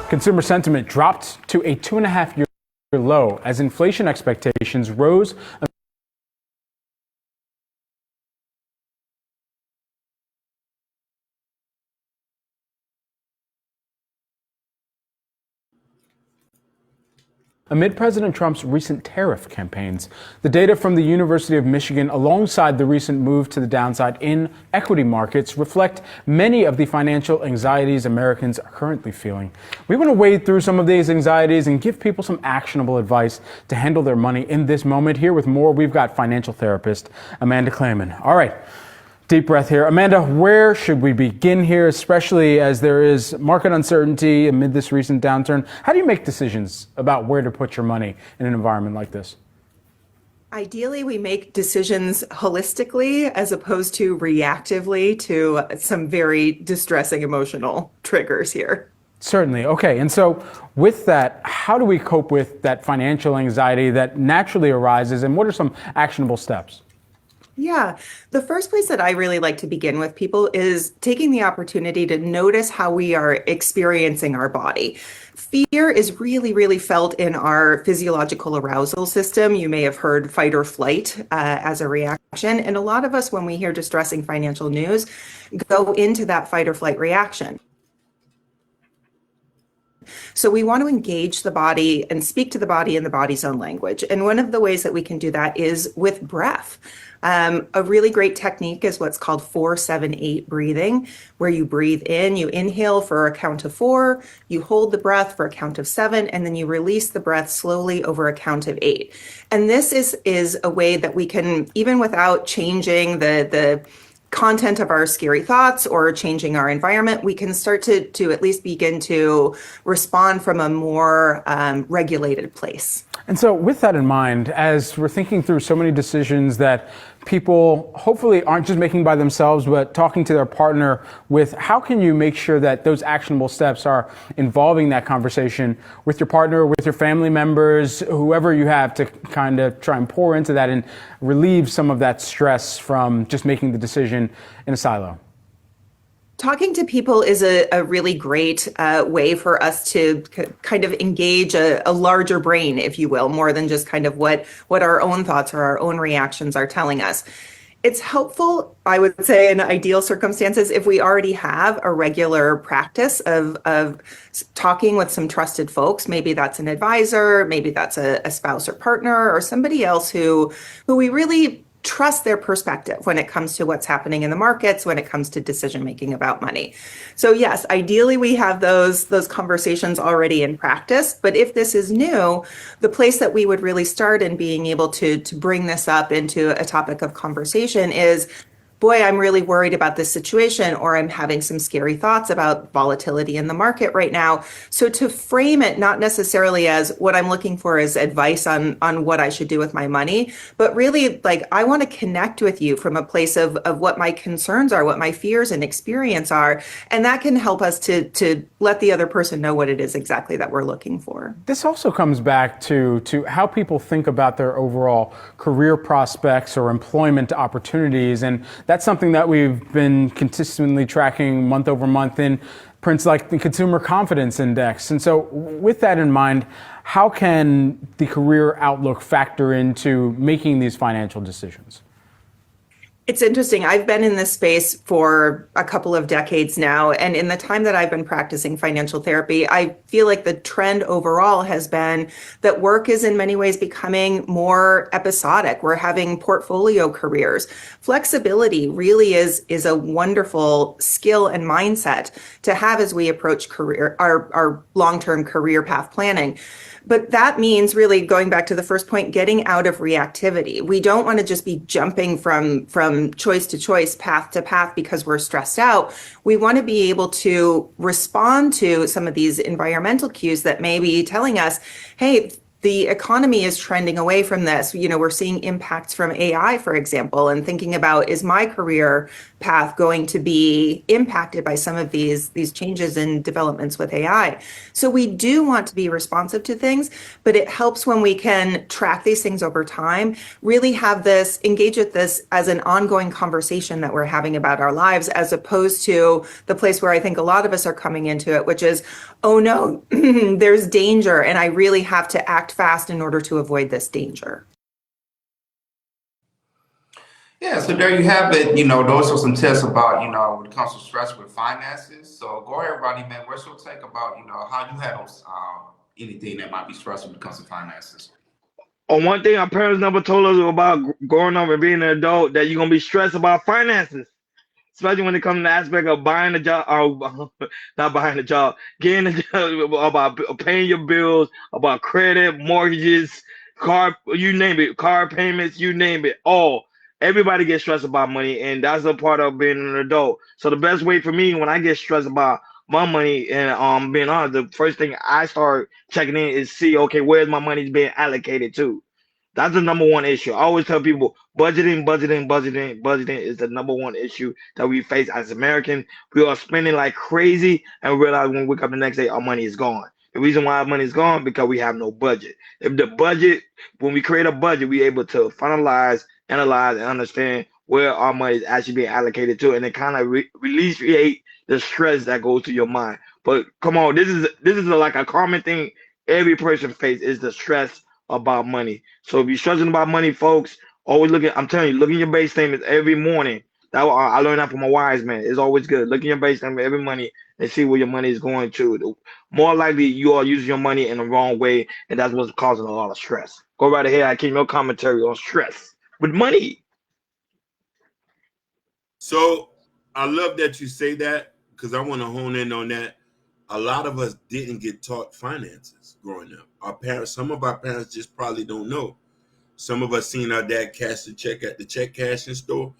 Consumer sentiment dropped to a 2.5-year low as inflation expectations rose. Amid President Trump's recent tariff campaigns, the data from the University of Michigan, alongside the recent move to the downside in equity markets, reflect many of the financial anxieties Americans are currently feeling. We want to wade through some of these anxieties and give people some actionable advice to handle their money in this moment. Here with more, we've got financial therapist Amanda Clayman. All right. Deep breath here. Amanda, where should we begin here, especially as there is market uncertainty amid this recent downturn? How do you make decisions about where to put your money in an environment like this? Ideally, we make decisions holistically as opposed to reactively to some very distressing emotional triggers here. Certainly. Okay. And so with that, how do we cope with that financial anxiety that naturally arises, and what are some actionable steps? Yeah, the first place that I really like to begin with people is taking the opportunity to notice how we are experiencing our body. Fear is really, really felt in our physiological arousal system. You may have heard fight or flight as a reaction. And a lot of us, when we hear distressing financial news, go into that fight or flight reaction. So we want to engage the body and speak to the body in the body's own language. And one of the ways that we can do that is with breath. A really great technique is what's called 4-7-8 breathing, where you breathe in, you inhale for a count of 4, you hold the breath for a count of 7, and then you release the breath slowly over a count of 8. And this is a way that we can, even without changing the content of our scary thoughts or changing our environment, we can start to at least begin to respond from a more regulated place. And so with that in mind, as we're thinking through so many decisions that people hopefully aren't just making by themselves, but talking to their partner with, how can you make sure that those actionable steps are involving that conversation with your partner, with your family members, whoever you have, to kind of try and pour into that and relieve some of that stress from just making the decision in a silo? Talking to people is a really great way for us to kind of engage a larger brain, if you will, more than just kind of what our own thoughts or our own reactions are telling us. It's helpful, I would say, in ideal circumstances, if we already have a regular practice of talking with some trusted folks. Maybe that's an advisor, maybe that's a spouse or partner, or somebody else who we really trust their perspective when it comes to what's happening in the markets, when it comes to decision making about money. So yes, ideally we have those conversations already in practice. But if this is new, the place that we would really start in being able to bring this up into a topic of conversation is, boy, I'm really worried about this situation, or I'm having some scary thoughts about volatility in the market right now. So to frame it not necessarily as what I'm looking for is advice on what I should do with my money, but really like, I want to connect with you from a place of what my concerns are, what my fears and experience are. And that can help us to let the other person know what it is exactly that we're looking for. This also comes back to how people think about their overall career prospects or employment opportunities. And that's something that we've been consistently tracking month over month in prints like the Consumer Confidence Index. And so with that in mind, how can the career outlook factor into making these financial decisions? It's interesting. I've been in this space for a couple of decades now. And in the time that I've been practicing financial therapy, I feel like the trend overall has been that work is in many ways becoming more episodic. We're having portfolio careers. Flexibility really is a wonderful skill and mindset to have as we approach our long-term career path planning. But that means really going back to the first point, getting out of reactivity. We don't want to just be jumping from choice to choice, path to path because we're stressed out. We want to be able to respond to some of these environmental cues that may be telling us, hey, the economy is trending away from this. We're seeing impacts from AI, for example, and thinking about, is my career path going to be impacted by some of these changes in developments with AI? So we do want to be responsive to things, but it helps when we can track these things over time, really engage with this as an ongoing conversation that we're having about our lives, as opposed to the place where I think a lot of us are coming into it, which is, oh no, there's danger, and I really have to act fast in order to avoid this danger. Yeah, so there you have it. Those are some tips about, when it comes to stress with finances. So go ahead, Rodney, man. What's your take about, how you handle anything that might be stressful when it comes to finances? On one thing our parents never told us about growing up and being an adult, that you're gonna be stressed about finances, especially when it comes to the aspect of buying a job, or not buying a job, getting a job, about paying your bills, about credit, mortgages, car, you name it, car payments, you name it, all. Everybody gets stressed about money, and that's a part of being an adult. So the best way for me when I get stressed about my money, and being honest, the first thing I start checking in is see, okay, where's my money being allocated to? That's the number one issue. I always tell people budgeting is the number one issue that we face as Americans. We are spending like crazy and realize when we wake up the next day, our money is gone. The reason why our money is gone because we have no budget. When we create a budget, we're able to analyze, and understand where our money is actually being allocated to, and it kind of alleviate the stress that goes through your mind. But come on, this is like a common thing every person faces, is the stress about money. So if you're stressing about money, folks, always I'm telling you, look in your bank statements every morning. I learned that from a wise man. It's always good. Look in your bank statement every money and see where your money is going to. More likely you are using your money in the wrong way, and that's what's causing a lot of stress. Go right ahead. I came your commentary on stress with money. So I love that you say that, because I want to hone in on that. A lot of us didn't get taught finances growing up. Some of our parents just probably don't know. Some of us seen our dad cash the check at the check cashing store.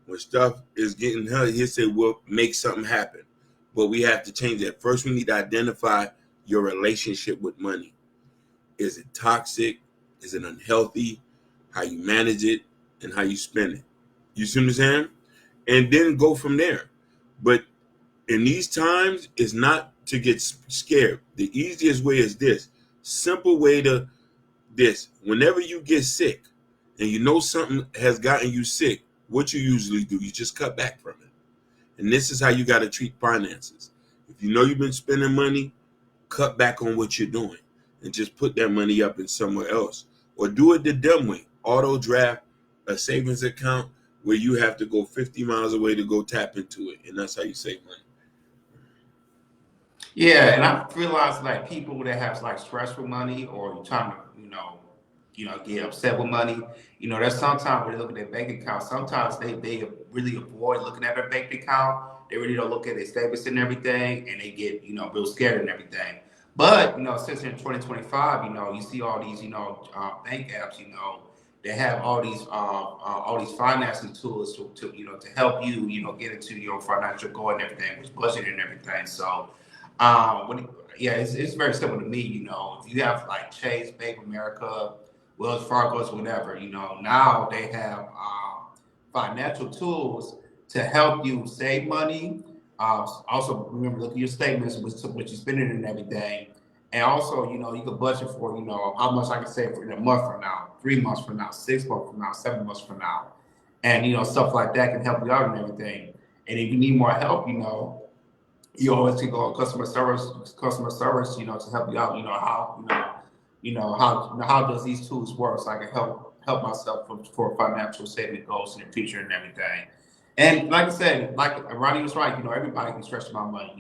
When stuff is getting held, he'll say, well, make something happen. But we have to change that. First, we need to identify your relationship with money. Is it toxic? Is it unhealthy? How you manage it and how you spend it. You see what I'm saying? And then go from there. But in these times, it's not to get scared. The easiest way is this. Simple way to this. Whenever you get sick and you know something has gotten you sick, what you usually do, you just cut back from it. And this is how you got to treat finances. If you know you've been spending money, cut back on what you're doing and just put that money up in somewhere else. Or do it the dumb way. Auto draft a savings account where you have to go 50 miles away to go tap into it. And that's how you save money. Yeah, and I realize like people that have like stress with money, or you trying to, get upset with money, there's sometimes when they look at their bank account, sometimes they really avoid looking at their bank account. They really don't look at their statements and everything, and they get, real scared and everything. But, since in 2025, you see all these, bank apps, they have all these financing tools to help you, get into your financial goal and everything, with budgeting and everything. So, it's very simple to me. If you have like Chase, Bank of America, Wells Fargo's, whatever, now they have financial tools to help you save money. Also, remember, look at your statements, what you're spending and everything. And also, you can budget for, how much I can save for in a month from now, 3 months from now, 6 months from now, 7 months from now. And, stuff like that can help you out and everything. And if you need more help, you always can go on customer service, to help you out. How does these tools work, so I can help myself for financial saving goals in the future and everything. And like I said, like Ronnie was right, everybody can stress about money.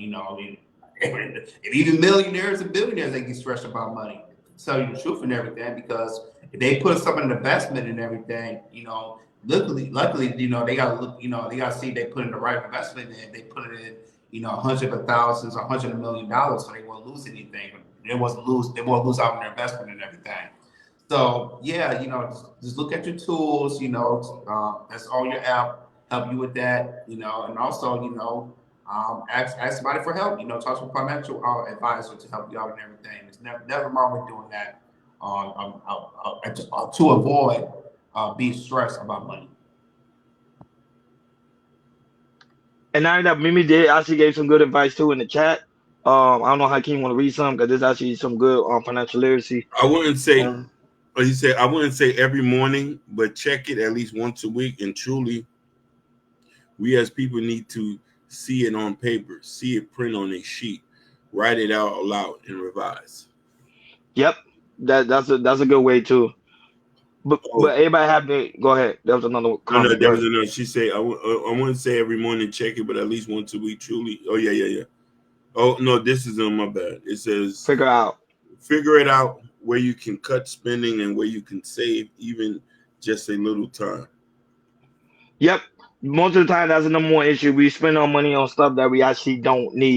And even millionaires and billionaires, they get stressed about money. Tell you the truth and everything, because if they put something in investment and everything, luckily, they gotta look, they gotta see they put in the right investment, and they put it in, hundreds of thousands, $100 million, so they won't lose anything. They won't lose out on their investment and everything. So yeah, just look at your tools, that's all your app help you with that, and also, ask somebody for help, talk to a financial advisor to help you out and everything. It's never wrong with doing that. to avoid being stressed about money. And now that Mimi did actually gave some good advice too in the chat. I don't know how Hakeem want to read some because there's actually some good financial literacy. I wouldn't say, Um, he said, I wouldn't say every morning, but check it at least once a week. And truly, we as people need to see it on paper, see it print on a sheet, write it out aloud, and revise. Yep, that's a good way too. But everybody have to go ahead. There was another comment. No, there was another. She said, I wouldn't say every morning check it, but at least once a week. Truly. Oh yeah. Oh no, this is on my bad. It says figure it out where you can cut spending and where you can save even just a little time. Yep. Most of the time, that's the number one issue. We spend our money on stuff that we actually don't need.